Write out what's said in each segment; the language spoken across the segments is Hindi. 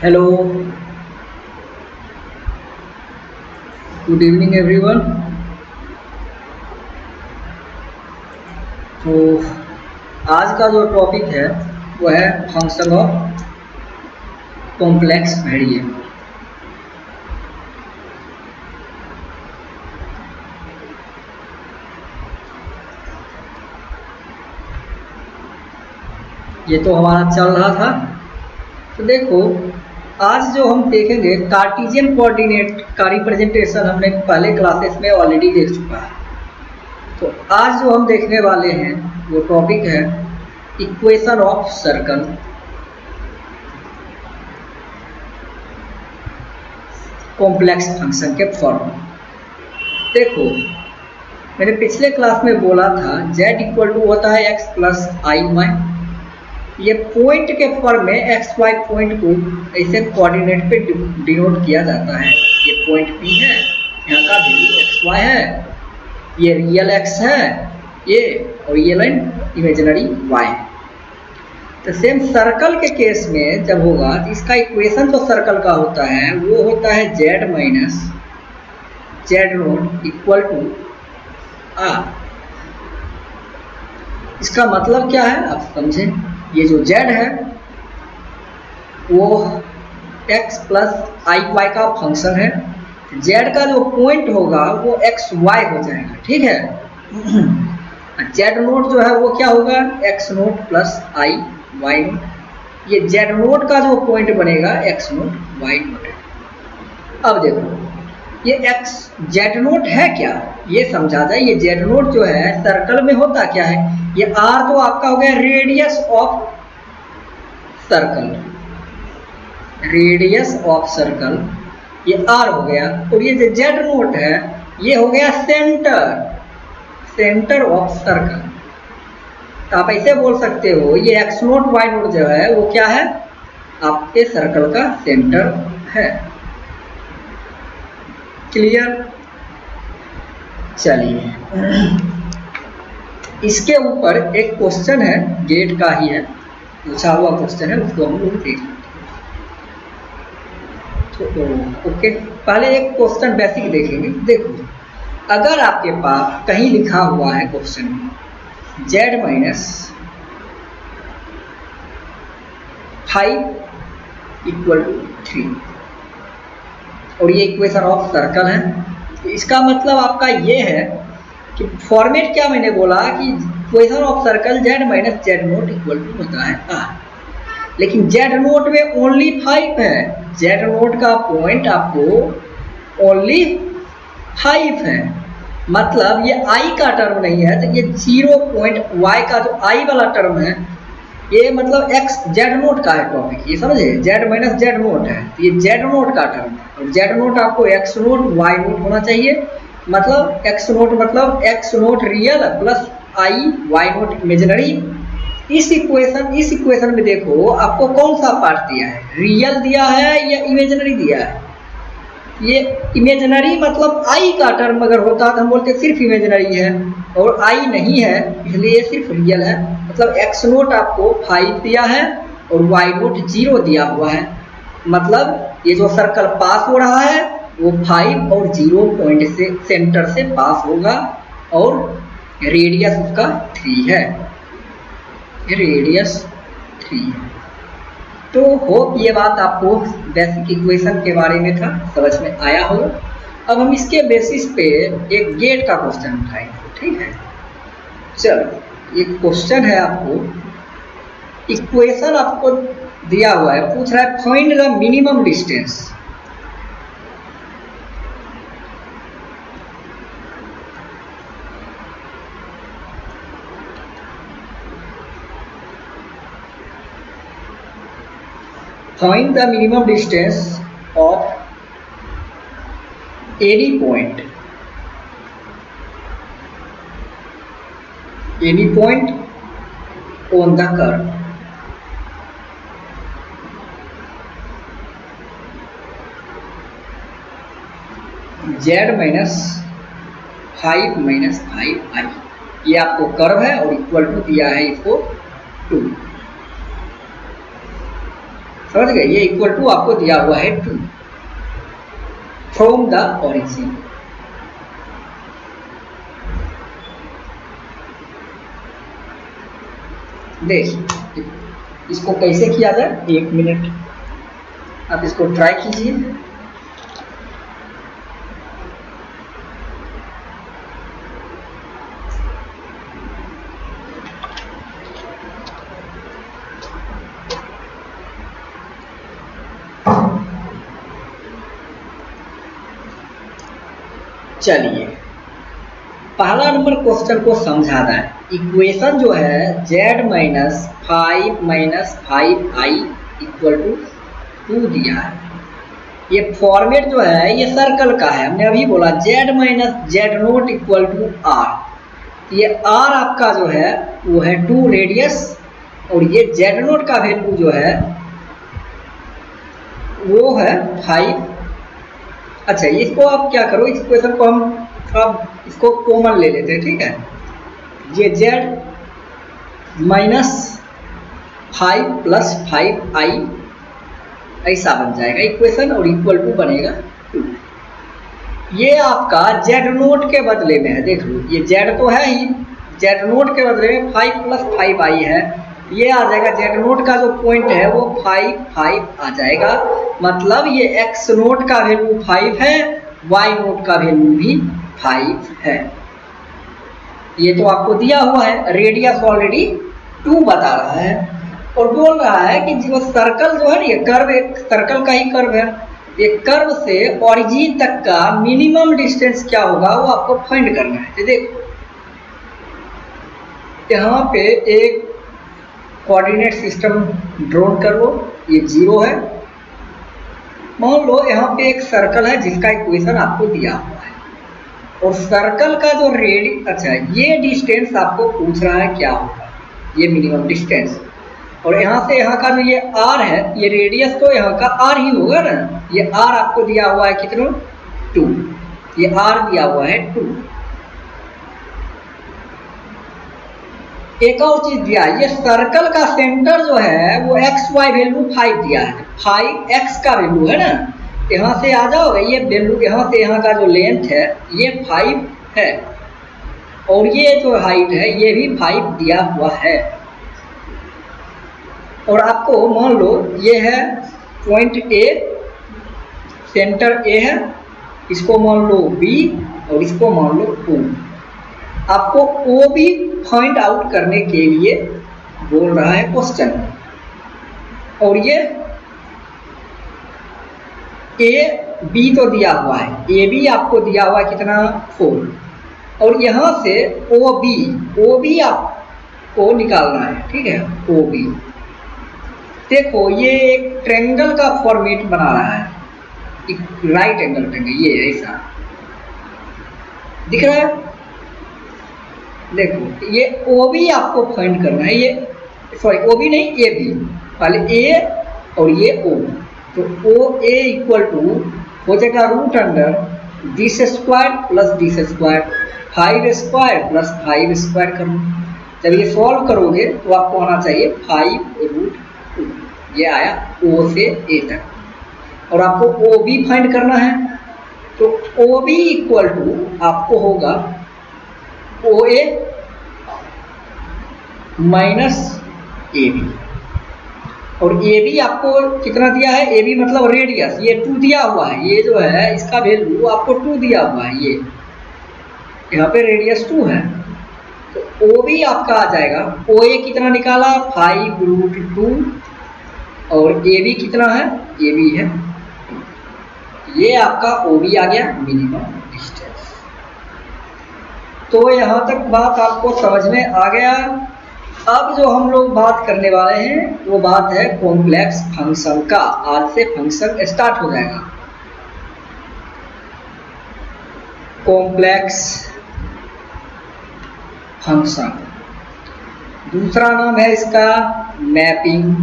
Hello, good evening everyone. तो आज का जो टॉपिक है वो है फंक्शन ऑफ कॉम्प्लेक्स वेरिएबल। ये तो हमारा चल रहा था। तो देखो, आज जो हम देखेंगे कार्टेशियन कोऑर्डिनेट का रिप्रेजेंटेशन हमने पहले क्लासेस में ऑलरेडी देख चुका है। तो आज जो हम देखने वाले हैं वो टॉपिक है equation of circle. Complex function के फॉर्म। देखो, मैंने पिछले क्लास में बोला था z इक्वल टू होता है x प्लस आई वाई। ये पॉइंट के फॉर्म में एक्स वाई पॉइंट को ऐसे कोऑर्डिनेट पे डिनोट किया जाता है। ये पॉइंट P है, यहाँ का वैल्यू एक्स वाई है, ये रियल x है ये, और ये लाइन इमेजिनरी y है। तो सेम सर्कल के केस में जब होगा तो इसका इक्वेशन जो सर्कल का होता है वो होता है z minus Z nought equal to R. इसका मतलब क्या है आप समझें। ये जो z है वो x प्लस आई वाई का फंक्शन है। z का जो पॉइंट होगा वो एक्स वाई हो जाएगा, ठीक है। z नोट जो है वो क्या होगा x नोट प्लस आई वाई नोट। ये z नोट का जो पॉइंट बनेगा x नोट y नोट है। अब देखो, ये x z नोट है क्या ये समझा जाए। ये z नोट जो है सर्कल में होता क्या है, ये r तो आपका हो गया radius of circle, radius of circle ये r हो गया। और ये जो z नोट है ये हो गया सेंटर, सेंटर ऑफ सर्कल। तो आप ऐसे बोल सकते हो ये x नोट y नोट जो है वो क्या है आपके सर्कल का सेंटर है। क्लियर। चलिए, इसके ऊपर एक क्वेश्चन है, गेट का ही है, पूछा हुआ क्वेश्चन है, उसको हम लोग देख तो ओके। पहले एक क्वेश्चन बेसिक देखेंगे। देखो, अगर आपके पास कहीं लिखा हुआ है क्वेश्चन में z माइनस 5 इक्वल टू 3 और ये इक्वेशन ऑफ सर्कल है, तो इसका मतलब आपका ये है कि फॉर्मेट क्या मैंने बोला कि equation of circle z minus Z nought equal to होता है r। लेकिन z नोट में ओनली 5 है, z नोट का पॉइंट आपको ओनली 5 है, मतलब ये i का टर्म नहीं है। तो ये 0.y का जो i वाला टर्म है ये मतलब x z नोट का है टॉपिक, ये समझे। z माइनस जेड नोट है तो ये z नोट का टर्म है, और z नोट आपको x नोट y नोट होना चाहिए। मतलब x नोट मतलब x note real plus i y note imaginary. इस इक्वेशन में देखो आपको कौन सा पार्ट दिया है, रियल दिया है या इमेजिनरी दिया है। ये इमेजिनरी मतलब आई का टर्म अगर होता तो हम बोलते सिर्फ इमेजिनरी है, और आई नहीं है इसलिए सिर्फ रियल है। मतलब एक्स नोट आपको 5 दिया है और वाई नोट 0 दिया हुआ है। मतलब ये जो सर्कल पास हो रहा है वो 5 और 0 पॉइंट से सेंटर से पास होगा, और रेडियस उसका 3 है, रेडियस 3 है। तो होप ये बात आपको बेसिक इक्वेशन के बारे में था समझ में आया हो। अब हम इसके बेसिस पे एक गेट का क्वेश्चन उठाएंगे, ठीक है। चलो, ये क्वेश्चन है, आपको इक्वेशन आपको दिया हुआ है, पूछ रहा है find the minimum distance. Find the minimum distance of any point on the curve। z minus 5 minus 5i ये आपको कर्व है और इक्वल टू दिया है इसको 2। समझ गए? ये इक्वल टू आपको दिया हुआ है 2 फ्रॉम द ओरिजिन। देखिए इसको कैसे किया जाए, 1 मिनट आप इसको ट्राई कीजिए। चलिए पहला नंबर क्वेश्चन को समझा रहा है। इक्वेशन जो है z माइनस 5 इक्वल टू 2 दिया है। ये फॉर्मेट जो है ये सर्कल का है, हमने अभी बोला z minus Z nought equal to R. ये r आपका जो है वो है 2 रेडियस और ये जेड नोट का वैल्यू जो है वो है 5। अच्छा इसको आप क्या करो, इस क्वेश्चन को हम अब इसको कॉमन ले लेते हैं, ठीक है। ये z माइनस 5 प्लस 5i ऐसा बन जाएगा इक्वेशन और इक्वल टू बनेगा 2। ये आपका z नोट के बदले में है, देख लो ये z तो है ही, z नोट के बदले में 5 प्लस 5i है। ये आ जाएगा z नोट का जो पॉइंट है वो 5 आ जाएगा, मतलब ये x नोट का वैल्यू 5 है, y नोट का वैल्यू भी 5 है। ये तो आपको दिया हुआ है, रेडियस ऑलरेडी 2 बता रहा है और बोल रहा है कि जो सर्कल जो है ना, ये कर्व एक सर्कल का ही कर्व है, ये कर्व से ओरिजिन तक का मिनिमम डिस्टेंस क्या होगा वो आपको फाइंड करना है। तो देखो यहाँ पे एक कोऑर्डिनेट सिस्टम ड्रॉ कर लो, ये 0 है। मान लो यहाँ पे एक सर्कल है जिसका इक्वेशन आपको दिया हुआ है और सर्कल का जो अच्छा ये डिस्टेंस आपको पूछ रहा है क्या होगा, ये मिनिमम डिस्टेंस। और यहाँ से यहाँ का जो ये r है, ये रेडियस तो यहाँ का r ही होगा ना, ये r आपको दिया हुआ है कितना 2, ये r दिया हुआ है 2। एक और चीज दिया है, ये सर्कल का सेंटर जो है वो एक्स वाई वैल्यू 5 दिया है, 5x का वैल्यू है ना। यहाँ से आ जाओ, ये वैल्यू यहाँ से यहाँ का जो लेंथ है ये 5 है और ये जो हाइट है ये भी 5 दिया हुआ है। और आपको मान लो ये है पॉइंट A, सेंटर A है, इसको मान लो B और इसको मान लो O। आपको OB फाइंड आउट करने के लिए बोल रहा है क्वेश्चन। और ये AB तो दिया हुआ है, AB आपको दिया हुआ है कितना 4 और यहाँ से OB आपको निकालना है, ठीक है। OB देखो ये एक ट्रायंगल का फॉर्मेट बना रहा है, एक राइट एंगल ट्रायंगल, ये ऐसा दिख रहा है। देखो ये OB आपको फाइंड करना है, ये सॉरी OB नहीं AB, पहले A और ये O, तो OA इक्वल टू हो जाएगा root under this square plus this square, 5 square plus 5 square करो। जब ये सॉल्व करोगे तो आपको आना चाहिए 5√2, ये आया O से A तक। और आपको OB फाइंड करना है, तो OB इक्वल टू आपको होगा OA माइनस AB। और AB आपको कितना दिया है, AB मतलब रेडियस, ये 2 दिया हुआ है, ये जो है इसका वैल्यू आपको 2 दिया हुआ है, ये यहाँ पे रेडियस 2 है, तो OB आपका आ जाएगा, OA कितना निकाला 5√2 और AB कितना है, AB है, ये आपका OB आ गया मिनिमम डिस्टेंस। तो यहाँ तक बात आपको समझ में आ गया। अब जो हम लोग बात करने वाले हैं वो बात है कॉम्प्लेक्स फंक्शन का। आज से फंक्शन स्टार्ट हो जाएगा। कॉम्प्लेक्स फंक्शन, दूसरा नाम है इसका मैपिंग,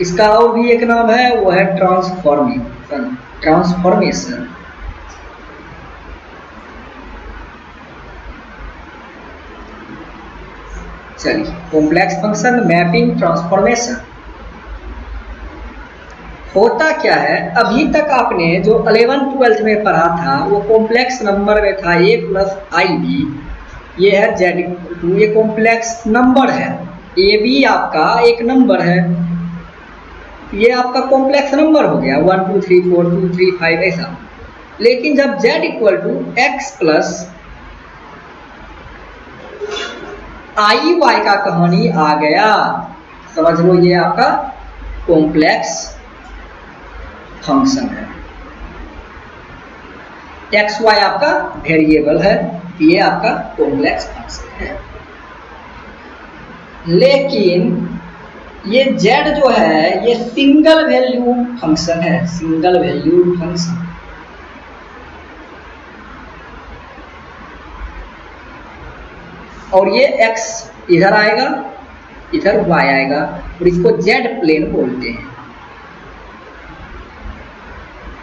इसका और भी एक नाम है वो है ट्रांसफॉर्मेशन। चलिए कॉम्प्लेक्स फंक्शन, मैपिंग, ट्रांसफॉर्मेशन। होता क्या है, अभी तक आपने जो 11th-12th में पढ़ा था वो कॉम्प्लेक्स नंबर में था a प्लस आई बी, ये है z, ये कॉम्प्लेक्स नंबर है। ए बी आपका एक नंबर है, ये आपका कॉम्प्लेक्स नंबर हो गया 1 2 3 4 2 3 5 ऐसा। लेकिन जब z equal to x plus I Y का कहानी आ गया, समझ लो ये आपका कॉम्प्लेक्स फंक्शन है। एक्स वाई आपका वेरिएबल है, ये आपका कॉम्प्लेक्स फंक्शन है। लेकिन ये z जो है ये सिंगल वैल्यू फंक्शन है, सिंगल वैल्यू फंक्शन। और ये x इधर आएगा, इधर y आएगा, और इसको z प्लेन बोलते हैं।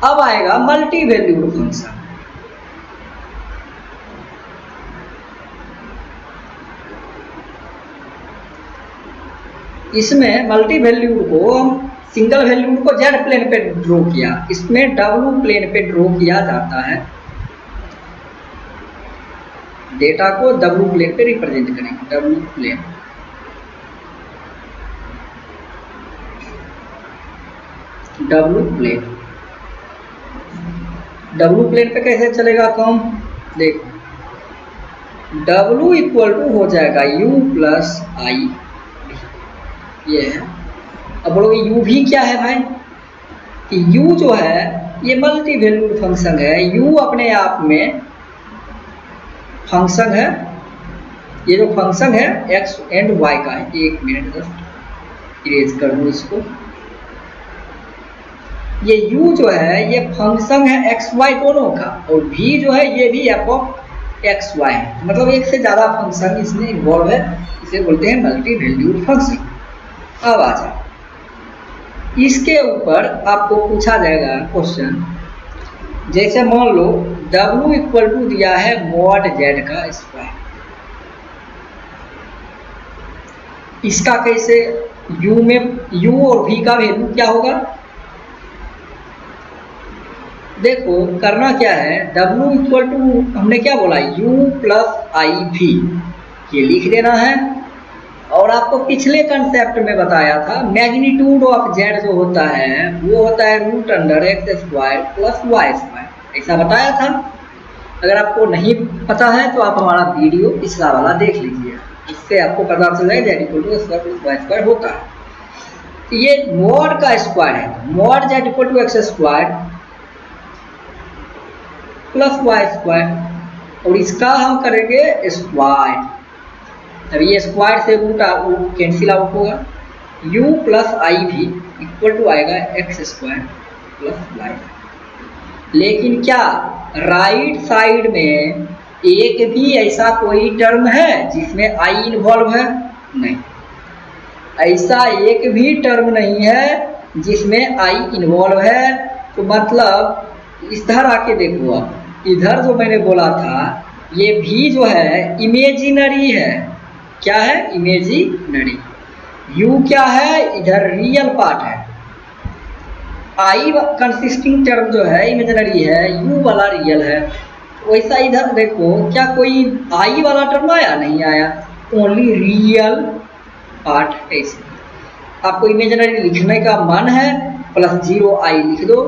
अब आएगा मल्टी वैल्यूड फंक्शन। इसमें मल्टी वैल्यूड को हम सिंगल वैल्यूड को z प्लेन पे ड्रॉ किया, इसमें w प्लेन पे ड्रॉ किया जाता है। डेटा को w प्लेन पे रिप्रेजेंट करेंगे, w प्लेन। w प्लेन पे कैसे चलेगा काम, देखो w इक्वल टू हो जाएगा u प्लस आई, ये है। अब बोलोगे u भी क्या है भाई, कि u जो है ये मल्टी वैल्यूड फंक्शन है। u अपने आप में फंक्शन है, ये जो फंक्शन है x एंड y का है। एक मिनट जस्ट इरेज कर दूँ इसको। ये u जो है ये फंक्शन है x y दोनों का, और v जो है ये भी f ऑफ x y है, मतलब एक से ज़्यादा फंक्शन इसमें इन्वॉल्व है, इसे बोलते हैं मल्टी वैल्यूड फंक्शन। अब आ जाओ, इसके ऊपर आपको पूछा जाएगा क्वेश्चन, जैसे मान लो w इक्वल टू दिया है मॉड z का स्क्वायर, इसका कैसे u में u और v का वैल्यू क्या होगा, देखो करना क्या है, w इक्वल टू हमने क्या बोला u प्लस आई भी, ये लिख देना है। और आपको पिछले कंसेप्ट में बताया था मैग्नीट्यूड ऑफ z जो होता है वो होता है root under X square plus Y square, ऐसा बताया था। अगर आपको नहीं पता है तो आप हमारा वीडियो पिछला वाला देख लीजिए, इससे आपको पता चल जाएगा z equal to square plus Y square होता है। तो ये मॉड का स्क्वायर है, mod z equal to X square plus Y square, और इसका हम करेंगे स्क्वायर। अब ये स्क्वायर से रूट कैंसिल आउट होगा, u प्लस आई भी इक्वल टू आएगा एक्स स्क्वायर प्लस वाई। लेकिन क्या राइट साइड में एक भी ऐसा कोई टर्म है जिसमें i इन्वॉल्व है, नहीं, ऐसा एक भी टर्म नहीं है जिसमें i इन्वॉल्व है। तो मतलब इधर आके देखो आप, इधर जो मैंने बोला था ये भी जो है इमेजिनरी है, क्या है, इमेजिनरी। u क्या है, इधर रियल पार्ट है, i कंसिस्टिंग टर्म जो है इमेजिनरी है, u वाला रियल है। वैसा इधर देखो, क्या कोई i वाला टर्म आया, नहीं आया, ओनली रियल पार्ट। ऐसे आपको इमेजिनरी लिखने का मन है, प्लस 0 i लिख दो,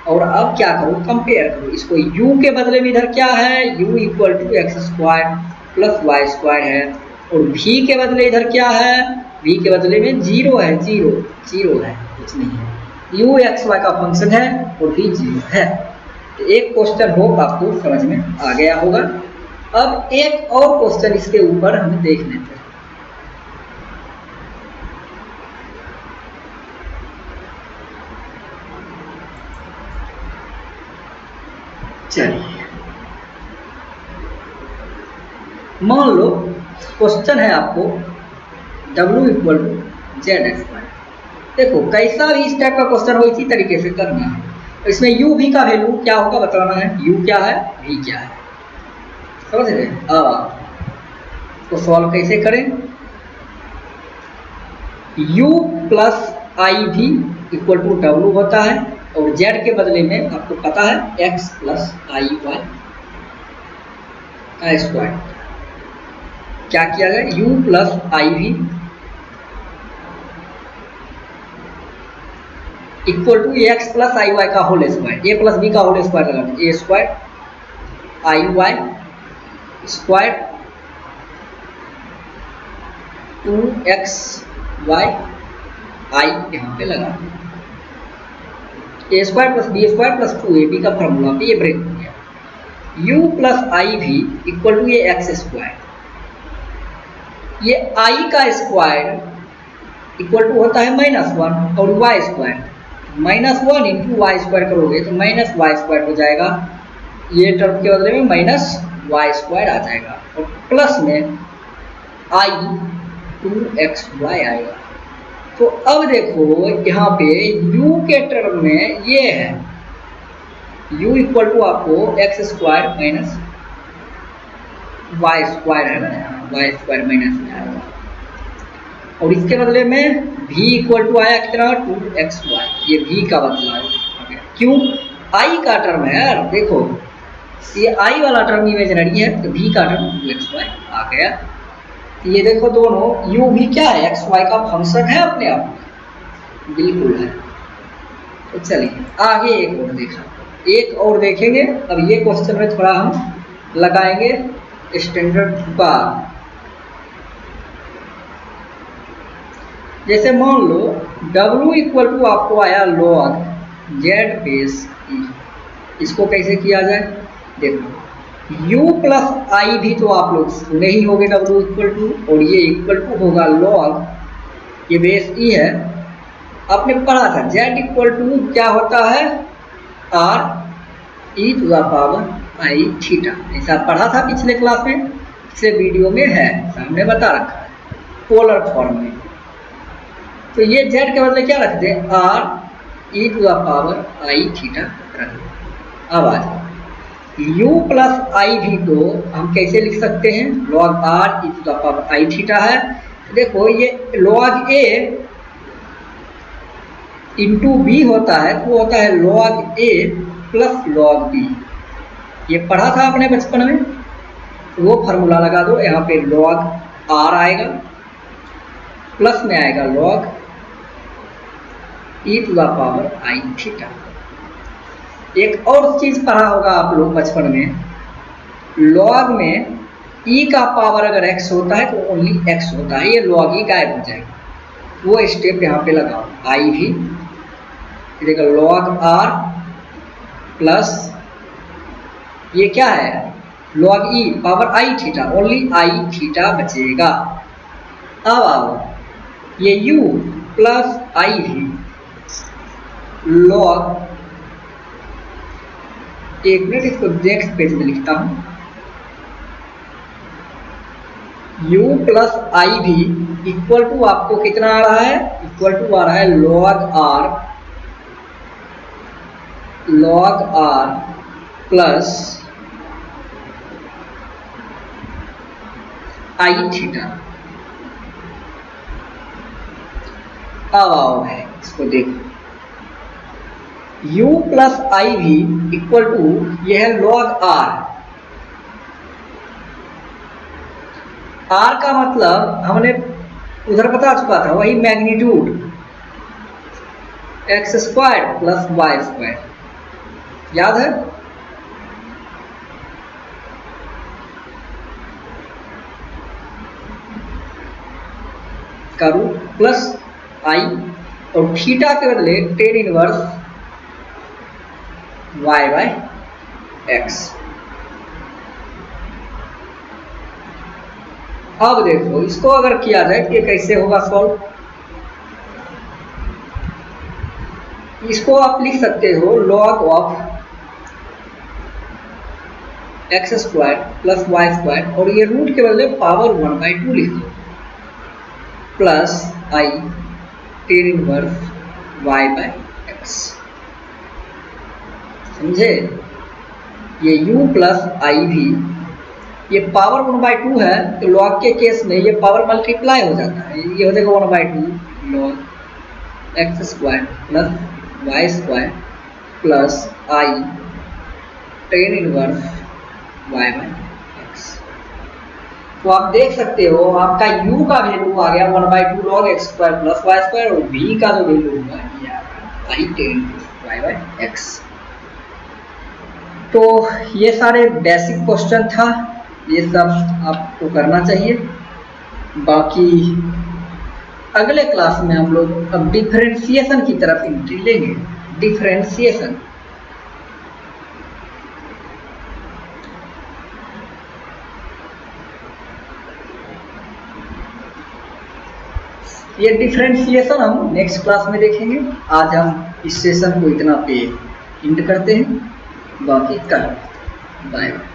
और अब क्या करो, कंपेयर करो इसको। u के बदले में इधर क्या है, u equal to X square plus Y square है, और v के बदले इधर क्या है, v के बदले में 0 है, 0 है, कुछ नहीं है। u एक्स वाई का फंक्शन है और v 0 है। तो एक क्वेश्चन होप आपको समझ में आ गया होगा। अब एक और क्वेश्चन इसके ऊपर हम देख लेते हैं। चलिए, मान लो क्वेश्चन है आपको w equal to Z square. देखो कैसा भी इस टाइप का क्वेश्चन हो इसी तरीके से करना है। इसमें u v का वैल्यू क्या होगा बताना है, u क्या है, v क्या है, समझ रहे। तो सॉल्व कैसे करें, u प्लस आई भी इक्वल टू डब्लू होता है, और जेड के बदले में आपको पता है एक्स प्लस आई वाई का स्क्वायर। क्या किया जाए, u plus i v equal to x plus I Y का whole square, a plus b का होल स्क्वायर लगाना, a square i y square 2x y i यहाँ पे लगा, a square plus b square plus 2ab का फॉर्मूला पे ये ब्रेक हो गया। u प्लस आई भी इक्वल टू ये एक्स स्क्वायर, ये i का स्क्वायर इक्वल टू होता है -1 और y square, -1 into Y square करोगे तो -y स्क्वायर हो जाएगा, ये टर्म के बदले में -y स्क्वायर आ जाएगा, और प्लस में i 2xy आएगा। तो अब देखो यहाँ पे u के टर्म में ये है, u इक्वल टू आपको X square minus Y square है ना, वाई स्क्वायर माइनस में आएगा, और इसके बदले में v इक्वल टू आया कितना 2xy, ये v का बदला है। क्यों, i का टर्म है यार, देखो ये i वाला टर्म इमेजिनरी है तो v का टर्म 2xy आ गया। ये देखो दोनों u भी क्या है, एक्स वाई का फंक्शन है अपने आप में, बिल्कुल है। तो चलिए आगे एक और देखेंगे। अब ये क्वेश्चन में थोड़ा हम लगाएंगे स्टैंडर्ड बार। जैसे मान लो w इक्वल टू आपको आया log जेड बेस ई, इसको कैसे किया जाए, देखो u प्लस आई भी तो आप लोग सुने ही होंगे w इक्वल टू, और ये इक्वल टू होगा log, ये बेस ई है, आपने पढ़ा था z इक्वल टू क्या होता है r e to the power I theta, ऐसा पढ़ा था पिछले क्लास में, पिछले वीडियो में है, सामने बता रखा है पोलर फॉर्म में। तो ये z के बदले क्या रख दें, r e to the power I theta रख दें। अब आ जाए u प्लस आई भी को हम कैसे लिख सकते हैं, log r e to the power I theta है। देखो ये log a इंटू बी होता है तो होता है log a plus log b, ये पढ़ा था आपने बचपन में, तो वो फार्मूला लगा दो, यहाँ पे log r आएगा, प्लस में आएगा log e to the power I theta. एक और चीज पढ़ा होगा आप लोग बचपन में, log में e का पावर अगर x होता है तो ओनली x होता है, ये log e गायब हो जाएगा, वो स्टेप यहाँ पे लगाओ। आई भी देखो log r प्लस ये क्या है log e power I theta, only I theta बचेगा। अब आओ ये u प्लस आई भी log, एक मिनट इसको नेक्स्ट पेज में लिखता हूं, u प्लस आई भी इक्वल टू आपको कितना आ रहा है, इक्वल टू आ रहा है log r प्लस आई थीटा। अब आओ है इसको देखो, u प्लस आई भी इक्वल टू यह है log r, r का मतलब हमने उधर बता चुका था, वही magnitude X square plus Y square, याद है। का रूट प्लस आई, और थीटा के बदले tan inverse Y by X. अब देखो इसको अगर किया जाए कि कैसे होगा सॉल्व, इसको आप लिख सकते हो log of x square plus Y square, और ये रूट के बदले पावर 1/2 लिख दो, plus I ten inverse Y by x, समझे। ये u प्लस आई भी, ये पावर 1/2 है तो log के केस में ये पावर मल्टीप्लाई हो जाता है, ये हो जाएगा 1/2 log X square plus Y square plus I ten inverse Y by X. तो आप देख सकते हो आपका u का वैल्यू आ गया 1/2 log x square plus Y square और v का जो वैल्यू होगा ये आ गया I tan Y by X. तो ये सारे बेसिक क्वेश्चन था, ये सब आपको करना चाहिए। बाकी अगले क्लास में हम लोग अब डिफरेंशिएशन की तरफ एंट्री लेंगे। डिफरेंशिएशन, ये डिफरेंशिएशन हम नेक्स्ट क्लास में देखेंगे। आज हम इस सेशन को इतना पे एंड करते हैं, बाकी कल बाय बाय।